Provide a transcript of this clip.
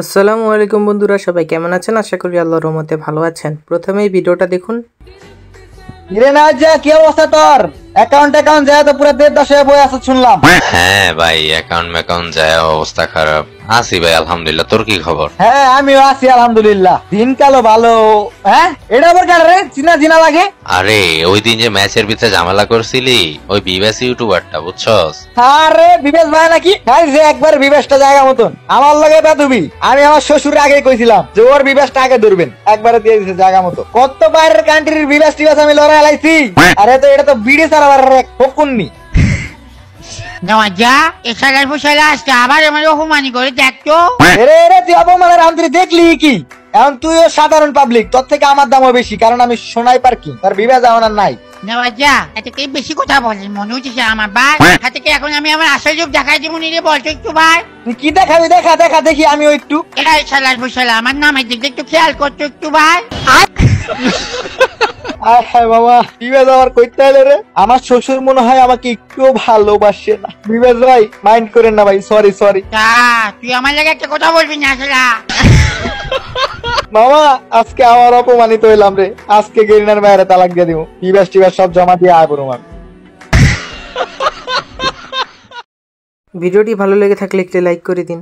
আসসালামু আলাইকুম বন্ধুরা, সবাই কেমন আছেন? আশা করি আল্লাহর রহমতে ভালো আছেন। প্রথমেই ভিডিওটা দেখুন। কিরে না যা কি অবস্থা তোর? অ্যাকাউন্ট যায় তো পুরো 10 হয়ে বই আছে শুনলাম। হ্যাঁ ভাই, অ্যাকাউন্ট যায়, অবস্থা খারাপ। আছি ভাই আলহামদুলিল্লাহ। তোর কি খবর? হ্যাঁ আমিও আছি আলহামদুলিল্লাহ। দিনকালও ভালো। হ্যাঁ এটা আবার কার রে? চিনা চিনা লাগে। আরে ওই দিন যে ম্যাচের ভিতরে ঝামেলা করছিলি, ওই বিবেস ইউটিউবারটা বুঝছস? আরে বিবেশ ভাই নাকি? হ্যাঁ যে একবার বিবেশটা জায়গা মতন আমার লগে বেদবি। আমি আমার শ্বশুর আগে কইছিলাম যে ওর বিবেশটা আগে ধরবেন, একবারে দিয়ে দিছে জায়গা মতো। কত বাইরের কান্ট্রির বিবেশ টিবেশ আমি লড়াই লাইছি। আরে তো এটা তো বিড়ি সারাবার ফকুননি। নওয়াজা এসালার বসালা আজকে আবার আমার অপমানি করে দেখতো। রে রে তুই অপমানের আন্তরি দেখলি কি? এখন তুইও সাধারণ পাবলিক, তোর থেকে আমার দামও বেশি, কারণ আমি সোনাই পার্কি, তার বিবেশ আমার নাই। নওয়াজা এতে কি বেশি কথা বলেন মনে হচ্ছে আমার ভাই হাতে কি এখন আমি আমার আসল রূপ দেখাই দিব নিরে বলছো একটু ভাই? তুই কি দেখাবি? দেখা দেখা দেখি আমিও একটু। এই সালার বসালা আমার নামের দিকে একটু খেয়াল করছো একটু ভাই। হ্যাঁ বাবা, বিবেশ আমার কইতে হলে রে, আমার শ্বশুর মনে হয় আমাকে একটু ভালোবাসে না। বিবেশ ভাই মাইন্ড করেন না ভাই, সরি সরি। তুই আমার লাগে একটা কথা বলবি না আসলা? মামা আজকে আমার অপমানিত হইলাম রে, আজকে গেরিনার মায়ের তালাক দিয়ে দিব। বিবেশ টিবেশ সব জমা দিয়ে আয় পড়ুম আমি। ভিডিওটি ভালো লেগে থাকলে একটি লাইক করে দিন।